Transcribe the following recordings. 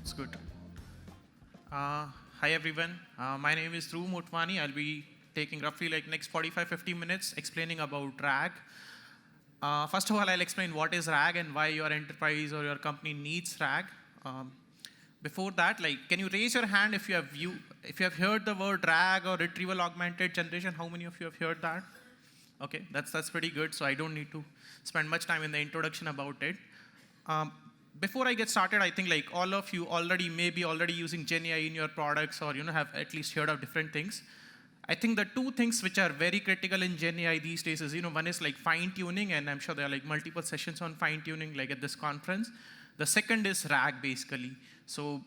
It's good. Hi everyone. My name is Dhruv Motwani. I'll be taking roughly like next 45-50 minutes explaining about RAG. First of all, I'll explain what is RAG and why your enterprise or your company needs RAG. Before that, can you raise your hand if you have heard the word RAG or Retrieval-Augmented Generation? How many of you have heard that? Okay, that's pretty good. So I don't need to spend much time in the introduction about it. Before I get started, I think like all of you may be already using GenAI in your products, or have at least heard of different things. I think the two things which are very critical in GenAI these days is, one is like fine tuning, and I'm sure there are like multiple sessions on fine tuning like at this conference. The second is RAG basically. So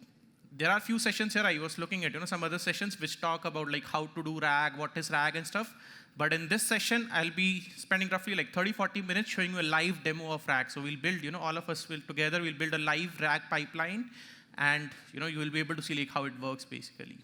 there are a few sessions here. I was looking at some other sessions which talk about like how to do RAG, what is RAG and stuff. But in this session, I'll be spending roughly like 30-40 minutes showing you a live demo of RAG. So we'll build, all of us will together, we'll build a live RAG pipeline, and you will be able to see like how it works basically.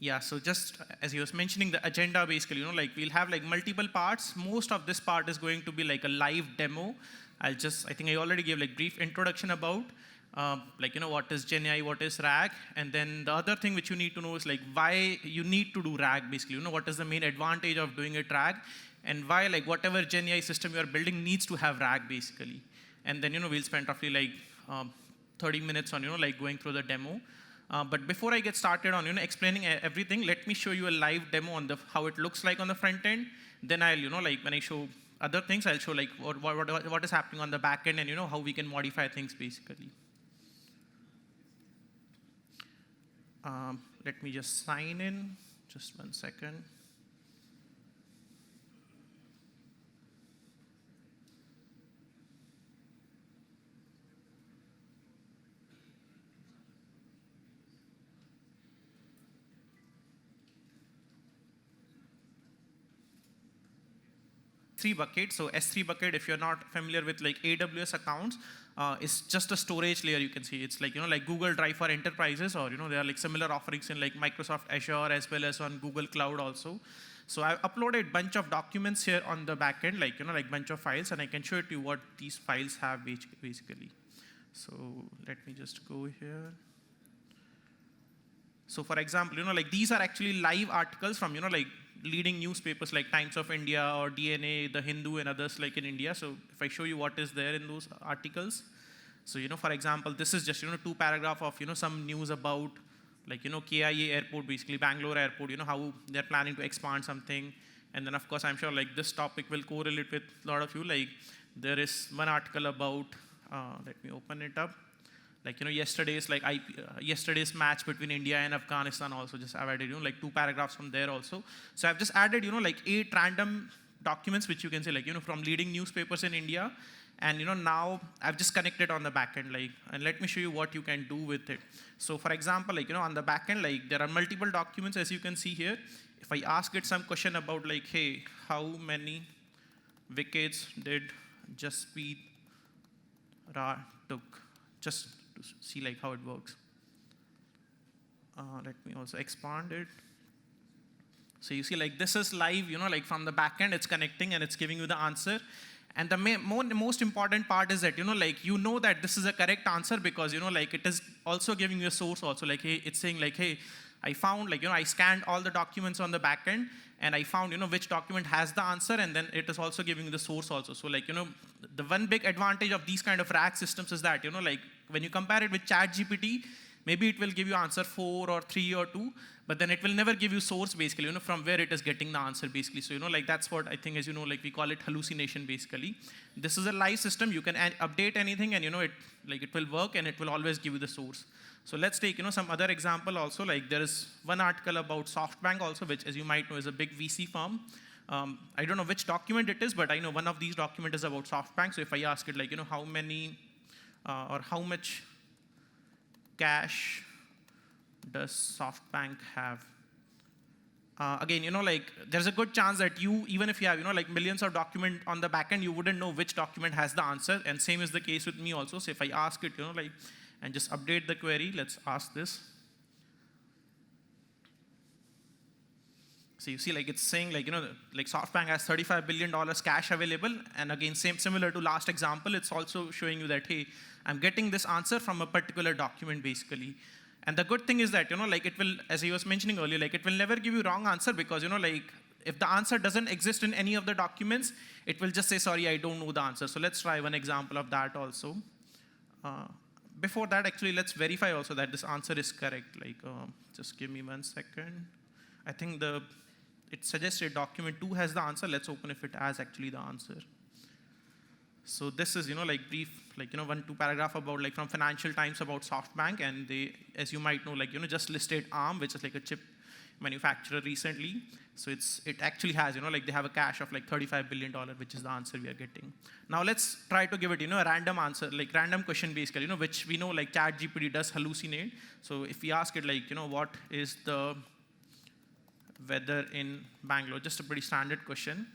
Yeah, so just as he was mentioning the agenda basically, we'll have like multiple parts. Most of this part is going to be like a live demo. I think I already gave like brief introduction about what is GenAI, what is RAG, and then the other thing which you need to know is like why you need to do RAG basically. What is the main advantage of doing it RAG, and why like whatever GenAI system you are building needs to have RAG basically. And then we'll spend roughly like 30 minutes on like going through the demo. But before I get started on explaining everything, let me show you a live demo on how it looks like on the front end. Then I'll when I show other things, I'll show like what is happening on the back end, and how we can modify things basically. Let me just sign in, just 1 second. S3 bucket. So S3 bucket, if you're not familiar with like AWS accounts, it's just a storage layer. You can see it's like like Google Drive for enterprises, or there are like similar offerings in like Microsoft Azure as well as on Google Cloud also. So I've uploaded a bunch of documents here on the backend, like bunch of files, and I can show you what these files have basically. So let me just go here. So for example, like these are actually live articles from like leading newspapers like Times of India or DNA, The Hindu, and others like in India. So if I show you what is there in those articles, so for example, this is just 2 paragraphs of some news about like KIA airport, basically Bangalore airport, how they're planning to expand something. And then of course I'm sure like this topic will correlate with a lot of you. Like there is one article about let me open it up. Like yesterday's yesterday's match between India and Afghanistan also, just I've added like 2 paragraphs from there also. So I've just added like 8 random documents which you can say like from leading newspapers in India, and now I've just connected on the backend and let me show you what you can do with it. So for example, on the backend there are multiple documents as you can see here. If I ask it some question about like, hey, how many wickets did Jasprit took, just to see like how it works. Let me also expand it. So you see like this is live, like from the backend it's connecting and it's giving you the answer. And the most important part is that that this is a correct answer because like it is also giving you a source also, like hey, it's saying like, hey, I found I scanned all the documents on the backend and I found which document has the answer, and then it is also giving you the source also. So like the one big advantage of these kind of RAG systems is that like when you compare it with ChatGPT, maybe it will give you answer 4 or 3 or 2, but then it will never give you source basically from where it is getting the answer basically. So like that's what I think, as like we call it hallucination basically. This is a live system. You can update anything and it will work and it will always give you the source. So let's take some other example also. Like there is one article about SoftBank also, which as you might know is a big VC firm. I don't know which document it is, but I know one of these documents is about SoftBank. So if I ask it like how many or how much cash does SoftBank have? Again, like there's a good chance that even if you have like millions of documents on the backend, you wouldn't know which document has the answer. And same is the case with me also. So if I ask it, and just update the query, let's ask this. So you see, like it's saying, like like SoftBank has $35 billion cash available, and again, similar to last example, it's also showing you that hey, I'm getting this answer from a particular document basically. And the good thing is that like it will, as I was mentioning earlier, like it will never give you wrong answer because like if the answer doesn't exist in any of the documents, it will just say sorry, I don't know the answer. So let's try one example of that also. Before that, actually, let's verify also that this answer is correct. Like, just give me 1 second. I think it suggested document 2 has the answer. Let's open if it has actually the answer. So this is, like brief, like, 1-2 paragraph about like from Financial Times about SoftBank, and they, as you might know, like, just listed ARM, which is like a chip manufacturer recently. So it actually has, like they have a cash of like $35 billion, which is the answer we are getting. Now let's try to give it, a random answer, like random question basically, which we know like ChatGPT does hallucinate. So if we ask it like, what is the weather in Bangalore? Just a pretty standard question.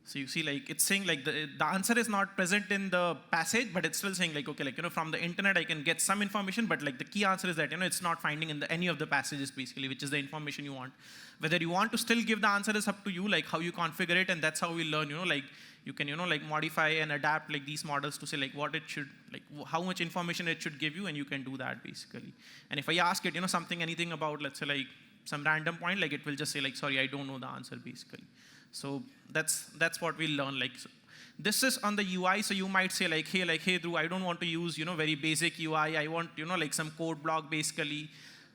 So you see, like it's saying like the answer is not present in the passage, but it's still saying like, okay, like from the internet I can get some information, but like the key answer is that it's not finding in any of the passages basically, which is the information you want. Whether you want to still give the answer is up to you, like how you configure it, and that's how we learn. Like you can like modify and adapt like these models to say like what it should, like how much information it should give you, and you can do that basically. And if I ask it anything about, let's say like some random point, like it will just say like sorry, I don't know the answer basically. So that's what we learn. Like so this is on the UI. So you might say like hey Dhruv, I don't want to use very basic UI. I want like some code block basically,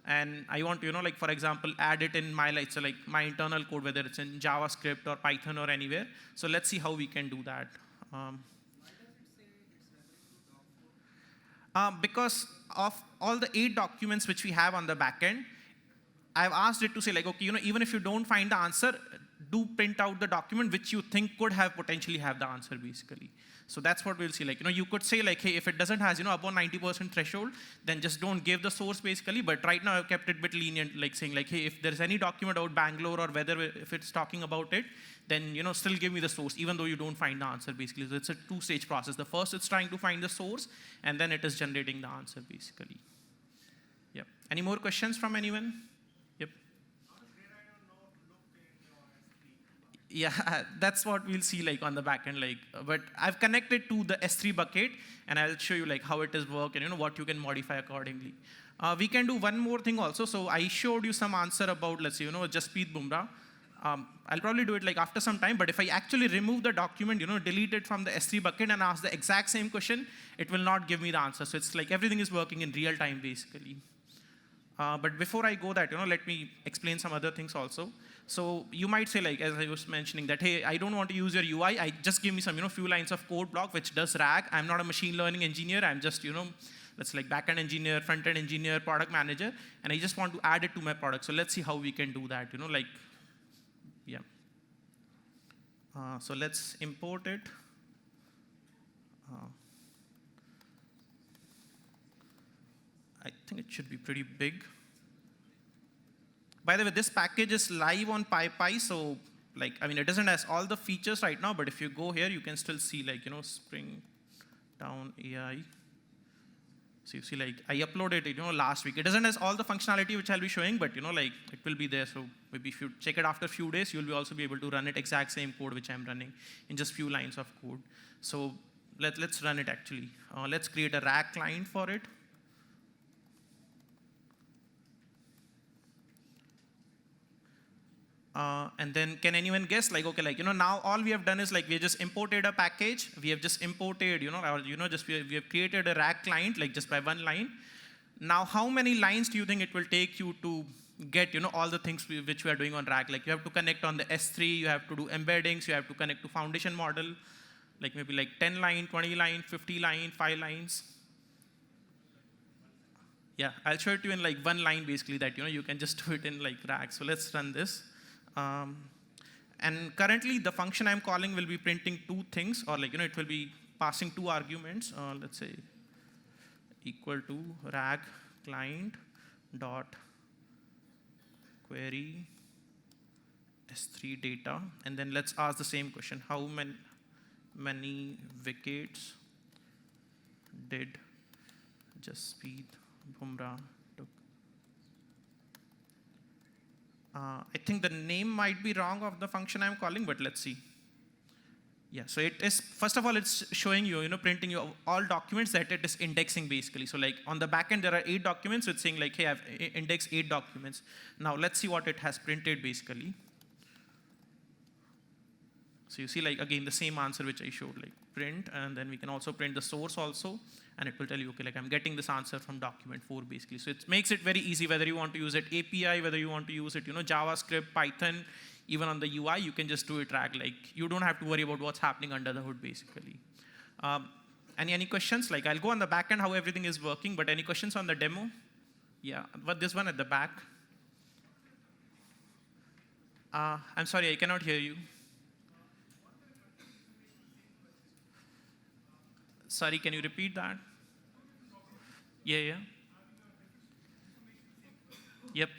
and I want to like for example add it in my like my internal code, whether it's in JavaScript or Python or anywhere. So let's see how we can do that. Why does it say it's referring to doc 4? Because of all the 8 documents which we have on the backend, I've asked it to say like, okay, even if you don't find the answer, do print out the document which you think could have potentially have the answer basically. So that's what we'll see. Like, you could say like, hey, if it doesn't has, above 90% threshold, then just don't give the source basically. But right now I've kept it a bit lenient, like saying like, hey, if there's any document about Bangalore or whether if it's talking about it, then, still give me the source, even though you don't find the answer basically. So it's a 2-stage process. The first, it's trying to find the source, and then it is generating the answer basically. Yep. Any more questions from anyone? Yeah, that's what we'll see like on the back end. Like, but I've connected to the S3 bucket, and I'll show you like how it is work and what you can modify accordingly. We can do one more thing also. So I showed you some answer about, let's say, Jasprit Bumrah. I'll probably do it like after some time, but if I actually remove the document, delete it from the S3 bucket and ask the exact same question, it will not give me the answer. So it's like everything is working in real time basically. But before I go that, let me explain some other things also. So you might say, like, as I was mentioning, that, hey, I don't want to use your UI. Just give me some, few lines of code block which does RAG. I'm not a machine learning engineer. I'm just, let's like backend engineer, front-end engineer, product manager, and I just want to add it to my product. So let's see how we can do that, like, yeah. So let's import it. I think it should be pretty big. By the way, this package is live on PyPy, so like, I mean, it doesn't have all the features right now, but if you go here, you can still see like, SpringtownAI. So you see like, I uploaded it, last week. It doesn't have all the functionality which I'll be showing, but like, it will be there. So maybe if you check it after a few days, you'll also be able to run it exact same code which I'm running in just few lines of code. So let's run it actually. Let's create a RAG client for it. And then can anyone guess, like, okay, like, now all we have done is like, we have just imported a package. We have just imported, we have created a RAG client, like just by one line. Now, how many lines do you think it will take you to get, all the things which we are doing on RAG? Like, you have to connect on the S3, you have to do embeddings, you have to connect to foundation model, like maybe like 10 line, 20 line, 50 line, 5 lines. Yeah, I'll show it to you in like one line basically that, you can just do it in like RAG. So let's run this. And currently, the function I'm calling will be printing 2 things, or like, it will be passing 2 arguments. Let's say equal to RAG client dot query S3 data, and then let's ask the same question: how many wickets did Jasprit Bumrah took. I think the name might be wrong of the function I'm calling, but let's see. Yeah, so it is, first of all, it's showing you, printing you all documents that it is indexing basically. So like on the backend, there are 8 documents. So it's saying like, hey, I've indexed 8 documents. Now let's see what it has printed basically. So you see like, again, the same answer which I showed, like print, and then we can also print the source also, and it will tell you, okay, like I'm getting this answer from document 4 basically. So it makes it very easy, whether you want to use it API, whether you want to use it, JavaScript, Python, even on the UI, you can just do it RAG. Like you don't have to worry about what's happening under the hood basically. Any questions? Like I'll go on the back end how everything is working, but any questions on the demo? Yeah, but this one at the back. I'm sorry, I cannot hear you. Sorry, can you repeat that? Yeah. Yep.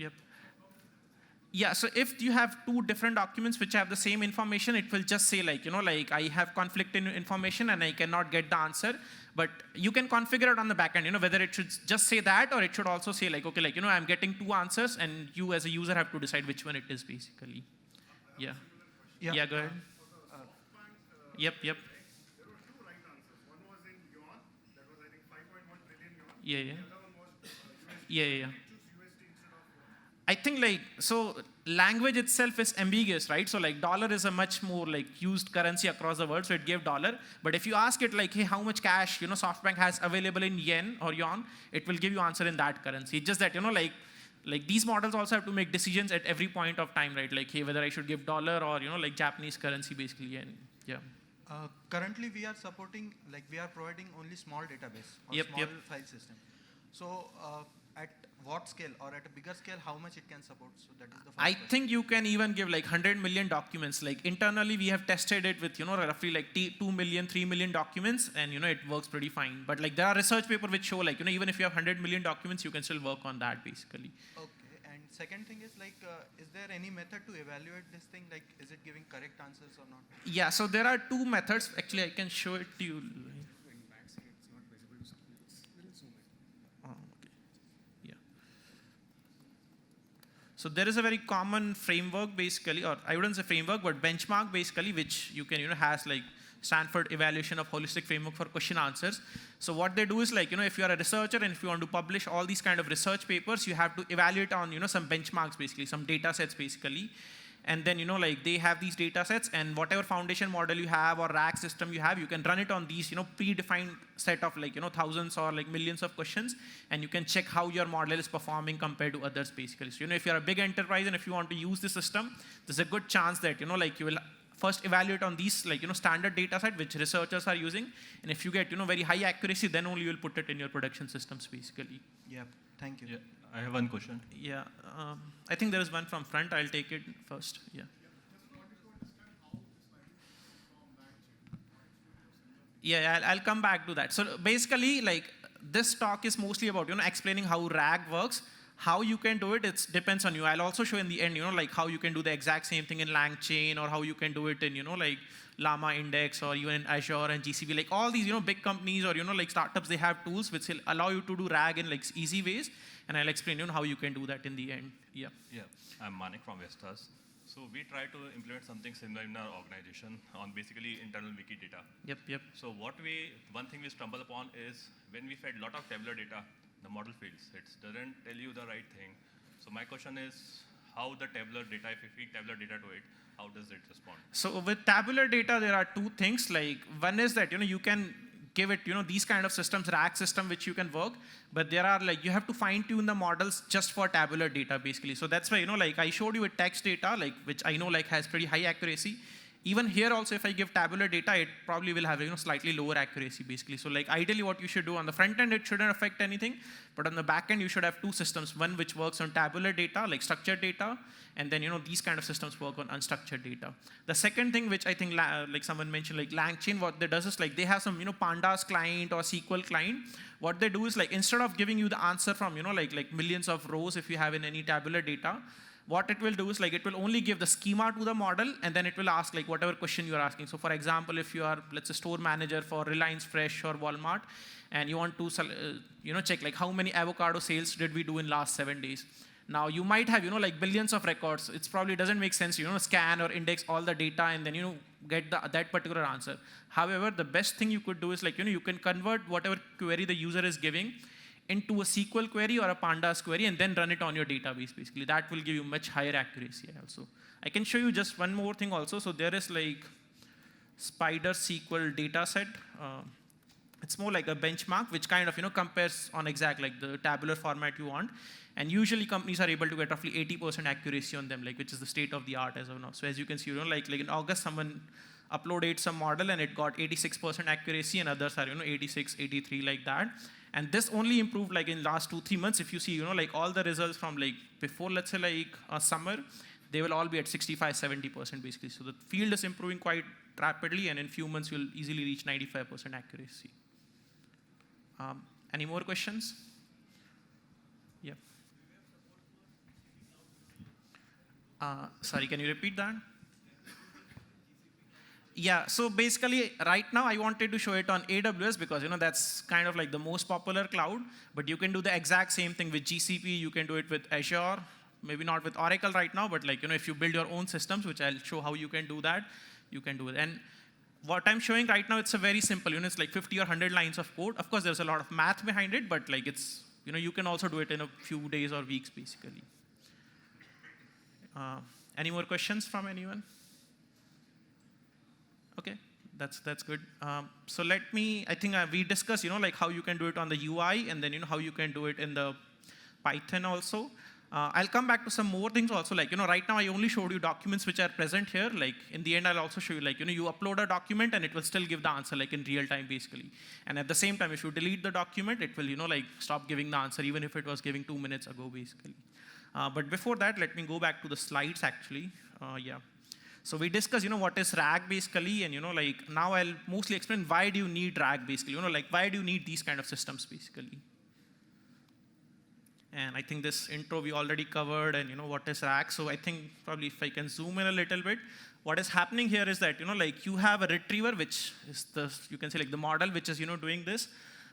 Yeah, so if you have 2 different documents which have the same information, it will just say like, like I have conflict in information and I cannot get the answer. But you can configure it on the back end, whether it should just say that or it should also say like, okay, like, I'm getting 2 answers and you as a user have to decide which one it is basically. Yeah, go ahead. Yep. There were 2 right answers. One was in yuan, that was I think 5.1 trillion yuan. Yeah. The other one was USD. Yeah. Choose USD instead of yuan. I think like, so language itself is ambiguous, right? So like dollar is a much more like used currency across the world, so it gave dollar. But if you ask it like, hey, how much cash, SoftBank has available in yen or yuan, it will give you answer in that currency. It's just that, like these models also have to make decisions at every point of time, right? Like, hey, whether I should give dollar or, like Japanese currency basically, and yeah. Currently, we are supporting, like we are providing only small database or Yep. file system. So at what scale or at a bigger scale, how much it can support? So that is the first I question. think you can even give like 100 million documents. Like internally, we have tested it with, roughly like 2 million, 3 million documents, and, it works pretty fine. But like there are research papers which show like, even if you have 100 million documents, you can still work on that basically. Okay. And second thing is like, is there any method to evaluate this thing? Like, is it giving correct answers or not? Yeah, so there are 2 methods. Actually, I can show it to you. When vaccine, it's not visible to screen. It's little zoom in. Oh, okay. Yeah. So there is a very common framework basically, or I wouldn't say framework, but benchmark basically, which you can, has like Stanford evaluation of holistic framework for question answers. So what they do is like, if you are a researcher and if you want to publish all these kind of research papers, you have to evaluate on, some benchmarks basically, some data sets basically. And then, like they have these data sets, and whatever foundation model you have or RAG system you have, you can run it on these, predefined set of like, thousands or like millions of questions, and you can check how your model is performing compared to others basically. So, if you're a big enterprise and if you want to use the system, there's a good chance that, like you will first evaluate on these like, standard data set which researchers are using. And if you get, very high accuracy, then only you'll put it in your production systems basically. Yeah. Thank you. Yeah, I have one question. Yeah, I think there is one from front. I'll take it first. Yeah. Yeah, I'll come back to that. So basically, like this talk is mostly about explaining how RAG works. How you can do it, it depends on you. I'll also show in the end, like how you can do the exact same thing in LangChain, or how you can do it in like Llama Index, or even in Azure and GCP. Like all these big companies or like startups, they have tools which will allow you to do RAG in like easy ways. And I'll explain how you can do that in the end. Yeah. Yeah, I'm Manik from Vestas. So we try to implement something similar in our organization on basically internal wiki data. Yep. So one thing we stumble upon is when we fed a lot of tabular data, the model fails. It doesn't tell you the right thing. So my question is, how the tabular data, if you feed tabular data to it, how does it respond? So with tabular data, there are 2 things. Like one is that you can give it these kind of systems, RAG system, which you can work. But there are like, you have to fine tune the models just for tabular data basically. So that's why like I showed you with text data, like which I know like has pretty high accuracy. Even here also, if I give tabular data, it probably will have slightly lower accuracy basically. So like ideally what you should do on the front end, it shouldn't affect anything, but on the back end, you should have 2 systems. One which works on tabular data, like structured data, and then these kind of systems work on unstructured data. The second thing which I think like someone mentioned, like LangChain, what they does is like they have some pandas client or SQL client. What they do is like instead of giving you the answer from like millions of rows if you have in any tabular data, what it will do is like it will only give the schema to the model, and then it will ask like whatever question you are asking. So for example, if you are, let's say, store manager for Reliance Fresh or Walmart, and you want to check like how many avocado sales did we do in last 7 days. Now you might have like billions of records. It probably doesn't make sense scan or index all the data and then get that particular answer. However, the best thing you could do is like you can convert whatever query the user is giving into a SQL query or a pandas query and then run it on your database basically. That will give you much higher accuracy also. I can show you just one more thing also. So there is like Spider SQL dataset. It's more like a benchmark which kind of compares on exact like the tabular format you want. And usually companies are able to get roughly 80% accuracy on them, like which is the state of the art as of now. So as you can see, like in August, someone uploaded some model and it got 86% accuracy, and others are 86, 83 like that. And this only improved like in last 2-3 months. If you see like all the results from like before, let's say like summer, they will all be at 65, 70% basically. So the field is improving quite rapidly, and in few months you'll easily reach 95% accuracy. Any more questions? Yeah. Sorry, can you repeat that? Yeah, so basically right now I wanted to show it on AWS because that's kind of like the most popular cloud, but you can do the exact same thing with GCP, you can do it with Azure, maybe not with Oracle right now, but like if you build your own systems, which I'll show how you can do that, you can do it. And what I'm showing right now, it's a very simple, it's like 50 or 100 lines of code. Of course, there's a lot of math behind it, but like it's, you can also do it in a few days or weeks basically. Any more questions from anyone? Okay, that's good. So I think we discussed, like how you can do it on the UI, and then how you can do it in the Python also. I'll come back to some more things also. Like right now I only showed you documents which are present here. Like in the end, I'll also show you like you upload a document and it will still give the answer like in real time basically. And at the same time, if you delete the document, it will like stop giving the answer even if it was giving 2 minutes ago basically. But before that, let me go back to the slides actually. Yeah. So we discussed, what is RAG basically, and like now I'll mostly explain why do you need RAG basically, like why do you need these kind of systems basically. And I think this intro we already covered, and what is RAG. So I think probably if I can zoom in a little bit, what is happening here is that like you have a retriever, which is you can say like the model which is doing this.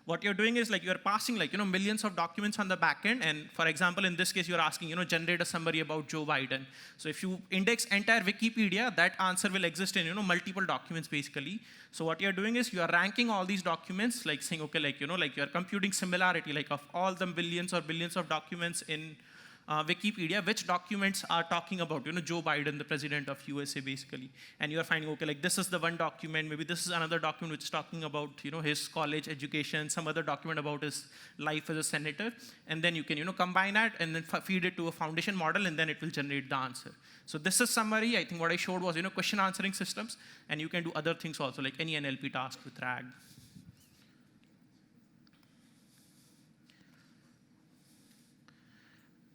What you're doing is like you're passing like millions of documents on the back end, and for example in this case you're asking generate a summary about Joe Biden. So if you index entire Wikipedia, that answer will exist in multiple documents basically. So what you're doing is you are ranking all these documents, like saying okay, like like you're computing similarity like of all the millions or billions of documents in Wikipedia, which documents are talking about Joe Biden, the president of USA basically. And you are finding okay, like this is the one document, maybe this is another document which is talking about his college education, some other document about his life as a senator, and then you can combine that and then feed it to a foundation model, and then it will generate the answer. So this is summary. I think what I showed was question answering systems, and you can do other things also like any NLP task with RAG.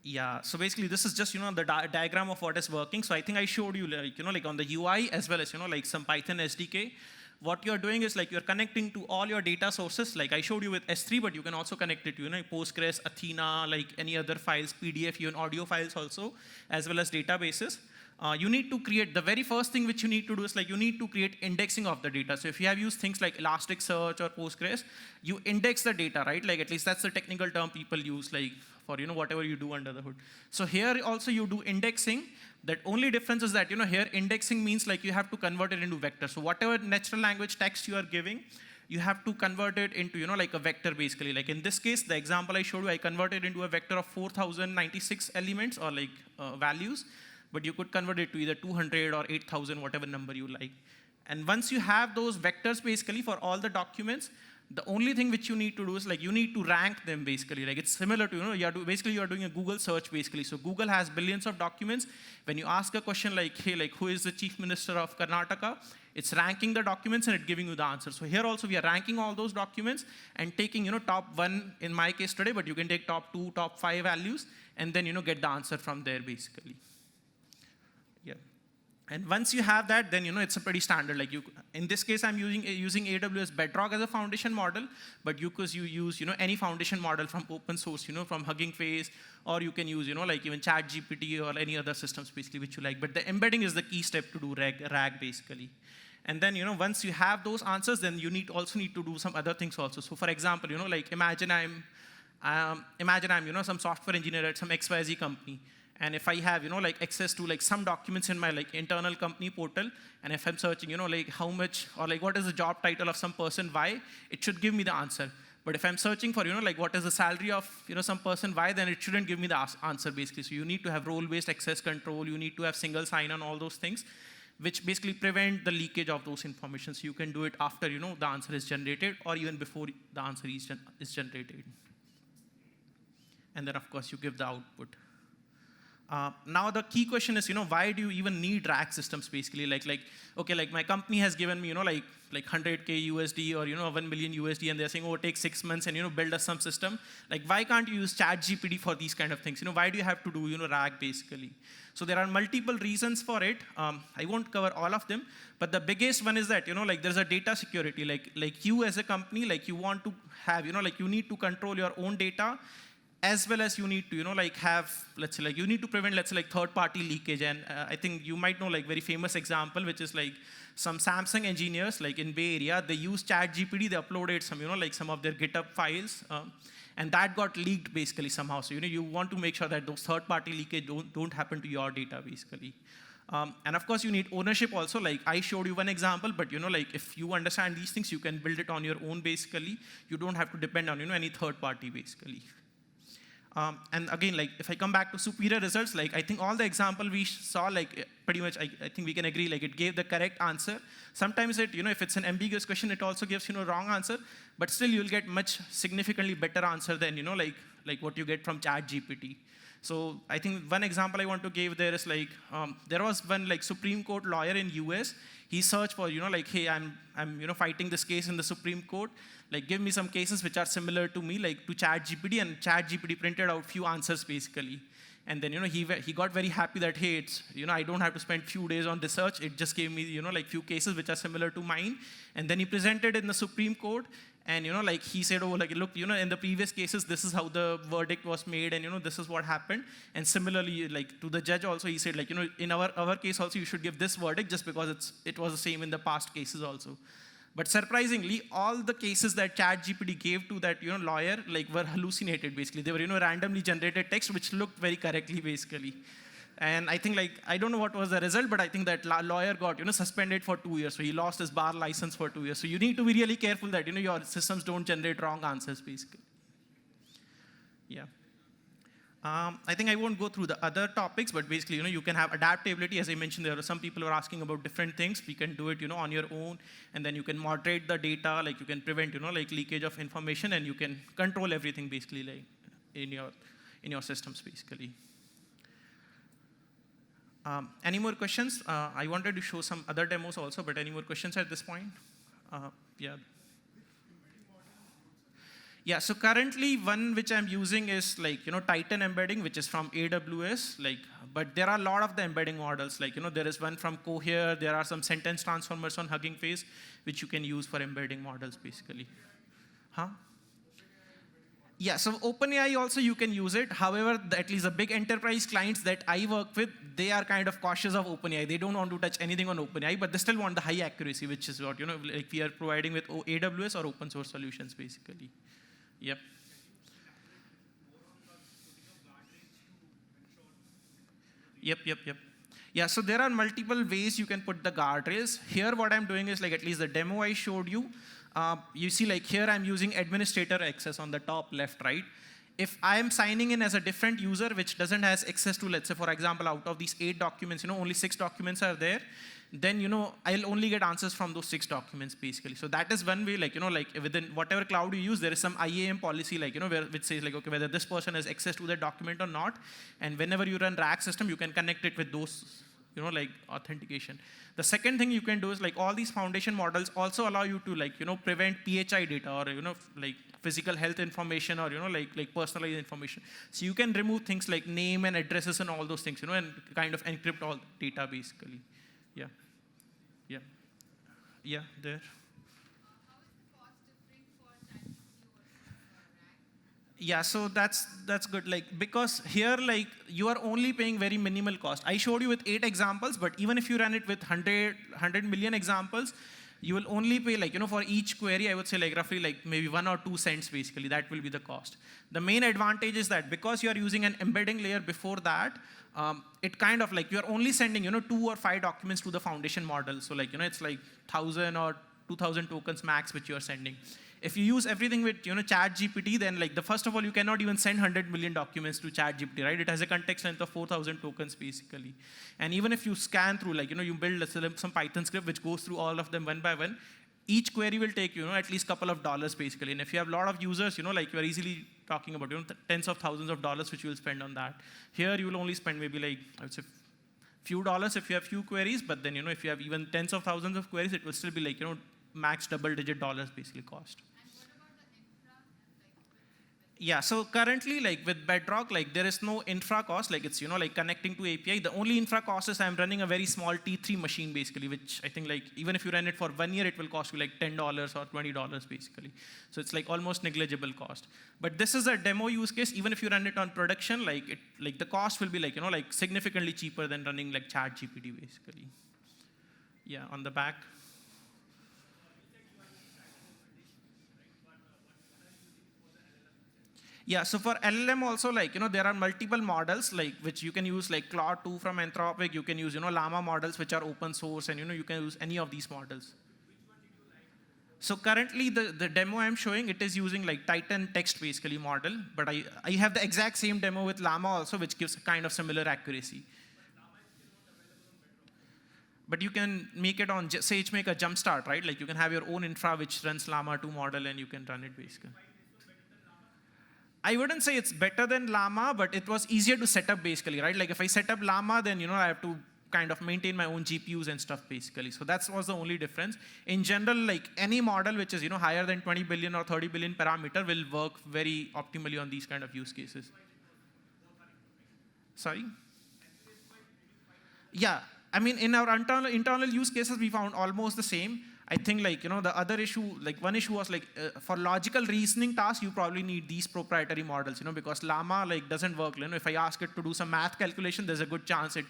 Yeah, so basically this is just the diagram of what is working. So I think I showed you like like on the UI as well as like some Python SDK. What you're doing is like you're connecting to all your data sources. Like I showed you with S3, but you can also connect it to Postgres, Athena, like any other files, PDF, even audio files also, as well as databases. You need to create, the very first thing which you need to do is like you need to create indexing of the data. So if you have used things like Elasticsearch or Postgres, you index the data, right? Like at least that's the technical term people use like for whatever you do under the hood. So here also you do indexing. That only difference is that here indexing means like you have to convert it into vector. So whatever natural language text you are giving, you have to convert it into like a vector basically. Like in this case, the example I showed you, I converted into a vector of 4096 elements or like values. But you could convert it to either 200 or 8,000, whatever number you like. And once you have those vectors basically for all the documents, the only thing which you need to do is like you need to rank them basically. Like it's similar to you are doing a Google search basically. So Google has billions of documents. When you ask a question like, hey, like who is the chief minister of Karnataka? It's ranking the documents and it's giving you the answer. So here also we are ranking all those documents and taking top 1 in my case today, but you can take top 2, top 5 values, and then get the answer from there basically. Yeah. And once you have that, then it's a pretty standard. Like in this case, I'm using AWS Bedrock as a foundation model, but you could use any foundation model from open source, from Hugging Face, or you can use like even ChatGPT or any other systems basically which you like. But the embedding is the key step to do RAG basically. And then once you have those answers, then you also need to do some other things also. So for example, like imagine I'm some software engineer at some XYZ company. And if I have, like access to like some documents in my like internal company portal, and if I'm searching, like how much or like what is the job title of some person Y, it should give me the answer. But if I'm searching for, like what is the salary of, some person Y, then it shouldn't give me the answer basically. So you need to have role-based access control. You need to have single sign-on, all those things, which basically prevent the leakage of those information. So you can do it after, the answer is generated, or even before the answer is generated. And then of course you give the output. Now the key question is, why do you even need RAG systems basically? Like my company has given me, like 100K USD or 1 million USD, and they're saying, oh, take 6 months and build us some system. Like, why can't you use ChatGPT for these kind of things? Why do you have to do RAG basically? So there are multiple reasons for it. I won't cover all of them, but the biggest one is that like there's a data security. Like you as a company, like you want to have like you need to control your own data, as well as you need to, like have, let's say, like you need to prevent, let's say, like third-party leakage. And I think you might know, like very famous example, which is like some Samsung engineers, like in Bay Area, they use ChatGPT, they uploaded some, like some of their GitHub files, and that got leaked basically somehow. So, you want to make sure that those third-party leakage don't happen to your data basically. And of course, you need ownership also. Like I showed you one example, but like if you understand these things, you can build it on your own basically. You don't have to depend on, any third party basically. And again, like if I come back to superior results, like I think all the example we saw, like pretty much, I think we can agree, like it gave the correct answer. Sometimes it, if it's an ambiguous question, it also gives, wrong answer, but still you'll get much significantly better answer than, like what you get from ChatGPT. So I think one example I want to give there is like, there was one like Supreme Court lawyer in US. He searched for, like, hey, I'm fighting this case in the Supreme Court. Like, give me some cases which are similar to me, like to ChatGPT, and ChatGPT printed out few answers basically. And then, he got very happy that, hey, it's, I don't have to spend few days on research. It just gave me, like few cases which are similar to mine. And then he presented in the Supreme Court. And, like he said, oh, like, look, in the previous cases, this is how the verdict was made, and, this is what happened. And similarly, like to the judge also, he said, like, in our case also, you should give this verdict just because it was the same in the past cases also. But surprisingly, all the cases that ChatGPT gave to that, lawyer, like were hallucinated basically. They were, randomly generated text which looked very correctly basically. And I think, like, I don't know what was the result, but I think that lawyer got, suspended for 2 years. So he lost his bar license for 2 years. So you need to be really careful that, your systems don't generate wrong answers, basically. Yeah. I think I won't go through the other topics, but basically, you can have adaptability. As I mentioned, there are some people who are asking about different things. We can do it, on your own, and then you can moderate the data, like you can prevent, like leakage of information, and you can control everything, basically, like in your systems, basically. Any more questions? I wanted to show some other demos also, but any more questions at this point? Yeah. Yeah, so currently one which I'm using is like, Titan embedding, which is from AWS, but there are a lot of the embedding models, like, there is one from Cohere, there are some sentence transformers on Hugging Face, which you can use for embedding models, basically. Huh? Yeah, so OpenAI also you can use it. However, at least the big enterprise clients that I work with, they are kind of cautious of OpenAI. They don't want to touch anything on OpenAI, but they still want the high accuracy, which is what, like we are providing with AWS or open source solutions, basically. Yep. Yep. Yeah, so there are multiple ways you can put the guardrails. Here what I'm doing is, like, at least the demo I showed you, you see, like here I'm using administrator access on the top left, right? If I am signing in as a different user which doesn't have access to, let's say, for example, out of these 8 documents, only 6 documents are there, then, I'll only get answers from those 6 documents, basically. So that is one way, like, like within whatever cloud you use, there is some IAM policy, like, which says, like, okay, whether this person has access to that document or not. And whenever you run RAG system, you can connect it with those, like authentication. The second thing you can do is, like, all these foundation models also allow you to, like, prevent PHI data or, like physical health information or, like personalized information. So you can remove things like name and addresses and all those things, and kind of encrypt all data, basically. Yeah. Yeah, there. Yeah, so that's good. Like, because here, like, you are only paying very minimal cost. I showed you with 8 examples, but even if you run it with 100 million examples, you will only pay, like, for each query, I would say, like, roughly like maybe 1 or 2 cents basically. That will be the cost. The main advantage is that because you are using an embedding layer before that, it kind of like you are only sending 2 or 5 documents to the foundation model. So like it's like 1,000 or 2,000 tokens max which you are sending. If you use everything with ChatGPT, then like first of all you cannot even send 100 million documents to ChatGPT, right? It has a context length of 4,000 tokens basically. And even if you scan through, like you build some Python script which goes through all of them one by one, each query will take at least couple of dollars basically. And if you have a lot of users, like you are easily talking about tens of thousands of dollars which you will spend on that. Here you will only spend maybe like I would say few dollars if you have few queries, but then if you have even tens of thousands of queries, it will still be like max double-digit dollars basically cost. Yeah, so currently, like with Bedrock, like there is no infra cost, like it's like connecting to API. The only infra cost is I'm running a very small T3 machine basically, which I think like even if you run it for 1 year, it will cost you like $10 or $20 basically. So it's like almost negligible cost. But this is a demo use case. Even if you run it on production, like the cost will be like like significantly cheaper than running like ChatGPT basically. Yeah, on the back. Yeah, so for LLM also, like, there are multiple models, like, which you can use, like Claude 2 from Anthropic, you can use, Llama models, which are open source, and, you can use any of these models. So currently, the demo I'm showing, it is using, like, Titan text, basically, model, but I have the exact same demo with Llama also, which gives kind of similar accuracy. But you can make it on SageMaker a jumpstart, right? Like, you can have your own infra, which runs Llama 2 model, and you can run it, basically. I wouldn't say it's better than Llama, but it was easier to set up basically, right? Like if I set up Llama, then I have to kind of maintain my own GPUs and stuff basically. So that was the only difference. In general, like any model which is higher than 20 billion or 30 billion parameter will work very optimally on these kind of use cases. Sorry? Yeah, I mean in our internal use cases we found almost the same. I think like, the other issue, like one issue was like for logical reasoning tasks, you probably need these proprietary models, because Llama like doesn't work. If I ask it to do some math calculation, there's a good chance like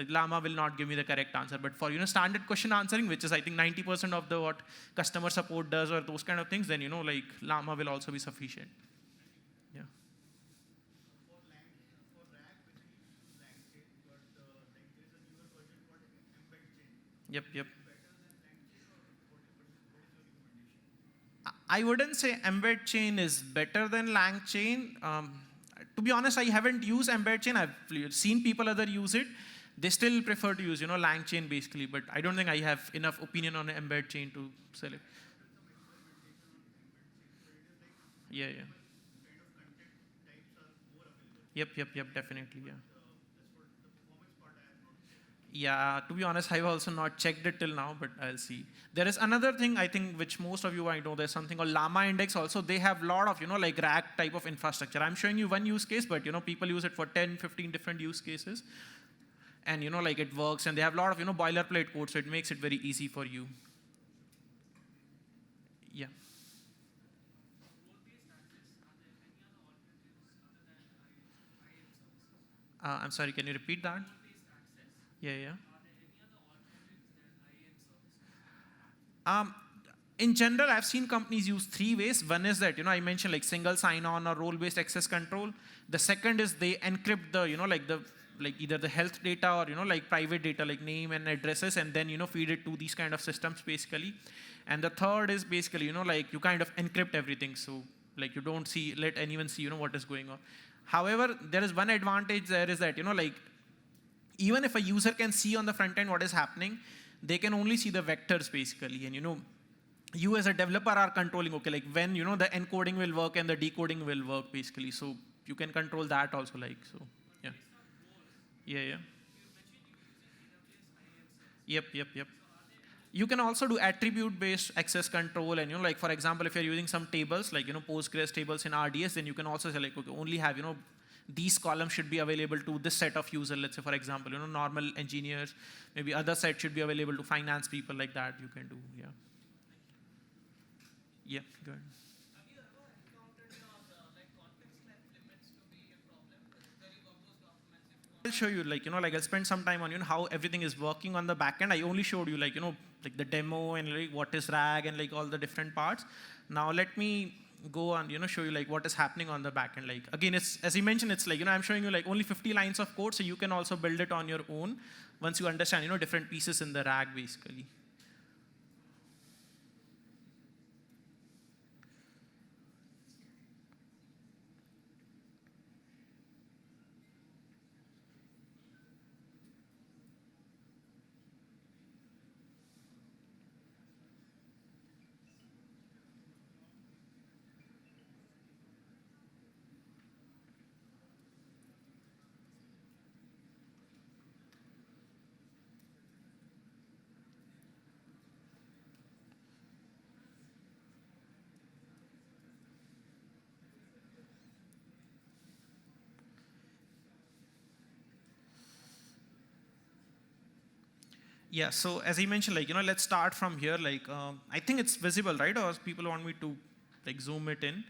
Llama will not give me the correct answer. But for, standard question answering, which is I think 90% of the what customer support does or those kind of things, then, like Llama will also be sufficient. Yeah. Yep. I wouldn't say embed chain is better than LangChain. To be honest, I haven't used embed chain. I've seen people other use it. They still prefer to use, LangChain basically, but I don't think I have enough opinion on embed chain to sell it. Yeah. Yep, definitely, yeah. Yeah, to be honest, I've also not checked it till now, but I'll see. There is another thing I think which most of you might know. There's something called Llama Index also. They have a lot of, like rack type of infrastructure. I'm showing you one use case, but people use it for 10, 15 different use cases. And like it works, and they have a lot of boilerplate code, so it makes it very easy for you. Yeah. I'm sorry, can you repeat that? Yeah. In general, I've seen companies use 3 ways. One is that, I mentioned like single sign-on or role-based access control. The second is they encrypt the, like either the health data or, like private data, like name and addresses, and then, feed it to these kind of systems basically. And the third is basically, like you kind of encrypt everything. So like you don't let anyone see, what is going on. However, there is one advantage there is that, like even if a user can see on the front end what is happening, they can only see the vectors basically. And you as a developer are controlling, okay, like when the encoding will work and the decoding will work basically. So you can control that also, like so. Yeah. Yep. You can also do attribute-based access control, and like for example, if you're using some tables like Postgres tables in RDS, then you can also say like okay, only have these columns should be available to this set of user. Let's say, for example, normal engineers, maybe other set should be available to finance people, like that you can do, yeah. Yeah, good. Have you ever encountered your context length limits to be a problem with very verbose documents? If you I'll show you, I'll spend some time on, how everything is working on the back end. I only showed you, like the demo and what is RAG and all the different parts. Now let me go and, show you what is happening on the back end. Again, it's, as you mentioned, it's I'm showing you only 50 lines of code, so you can also build it on your own once you understand, different pieces in the RAG basically. Yeah, so as I mentioned, let's start from here. I think it's visible, right? Or people want me to zoom it in.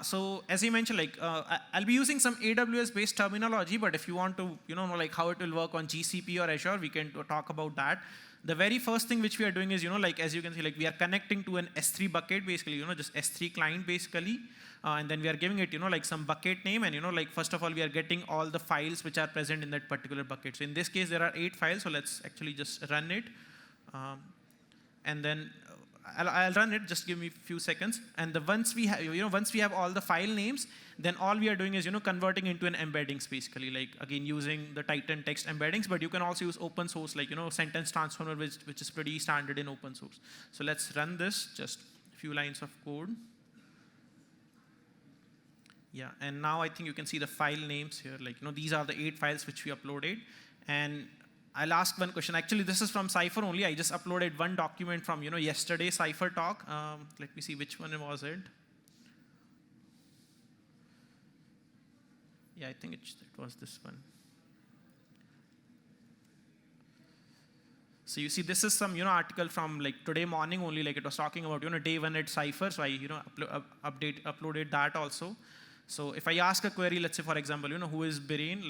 So as I mentioned, I'll be using some AWS-based terminology, but if you want to, know how it will work on GCP or Azure, we can talk about that. The very first thing which we are doing is, as you can see, we are connecting to an S3 bucket, basically, just S3 client, basically. And then we are giving it, some bucket name. And, first of all, we are getting all the files which are present in that particular bucket. So in this case, there are 8 files. So let's actually just run it. And then I'll run it. Just give me a few seconds. And once we have all the file names, then all we are doing is, converting into an embeddings, basically. Again, using the Titan text embeddings. But you can also use open source, sentence transformer, which is pretty standard in open source. So let's run this. Just a few lines of code. Yeah, and now I think you can see the file names here. These are the 8 files which we uploaded. And I'll ask one question. Actually, this is from Cypher only. I just uploaded one document from, yesterday's Cypher talk. Let me see which one was it. Yeah, I think it was this one. So you see, this is some, article from today morning only. It was talking about, day 1 at Cypher. So I, uploaded that also. So if I ask a query, let's say, for example, who is Bireen,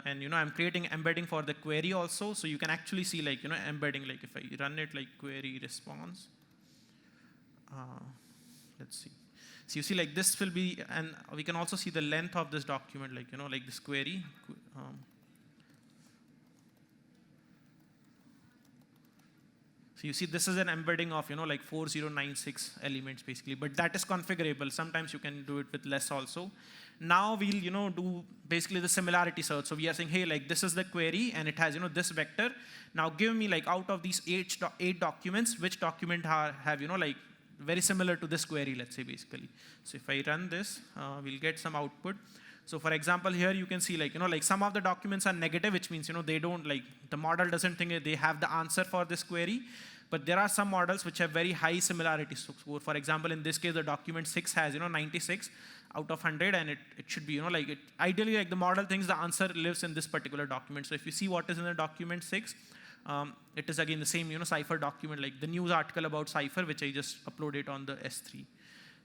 and, I'm creating embedding for the query also. So you can actually see, embedding, if I run it, query response. Let's see. So you see, this will be, and we can also see the length of this document, this query. So you see, this is an embedding of, 4096 elements, basically. But that is configurable. Sometimes you can do it with less also. Now we'll, do basically the similarity search. So we are saying, hey, this is the query, and it has, this vector. Now give me, out of these 8 documents, which document have, very similar to this query, let's say, basically. So if I run this, we'll get some output. So for example, here you can see, some of the documents are negative, which means, they don't, the model doesn't think they have the answer for this query. But there are some models which have very high similarity score. For example, in this case, the document 6 has, 96 out of 100, and it should be, ideally, the model thinks the answer lives in this particular document. So if you see what is in the document 6, it is again the same, Cypher document, the news article about Cypher, which I just uploaded on the S3.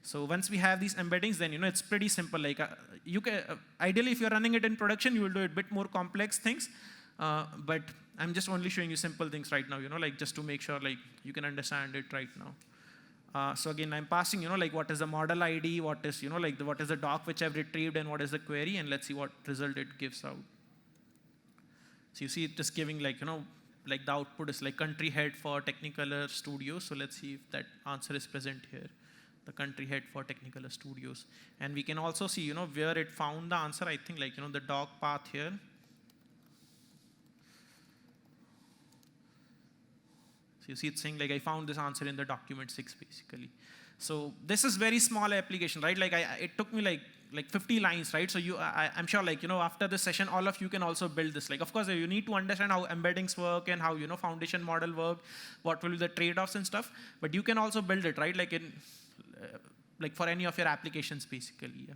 So once we have these embeddings, then, it's pretty simple. You can, ideally, if you're running it in production, you will do a bit more complex things. But I'm just only showing you simple things right now, just to make sure, you can understand it right now. So again, I'm passing, what is the model ID, what is, what is the doc which I've retrieved, and what is the query, and let's see what result it gives out. So you see it is giving, the output is country head for Technicolor Studios. So let's see if that answer is present here. The country head for Technicolor Studios. And we can also see, where it found the answer. I think, the doc path here. So you see it's saying, I found this answer in the document 6, basically. So this is very small application, right? It took me, 50 lines, right? So I'm sure, after this session, all of you can also build this. Of course, you need to understand how embeddings work and how, foundation model work, what will be the trade-offs and stuff. But you can also build it, right? For any of your applications, basically, yeah.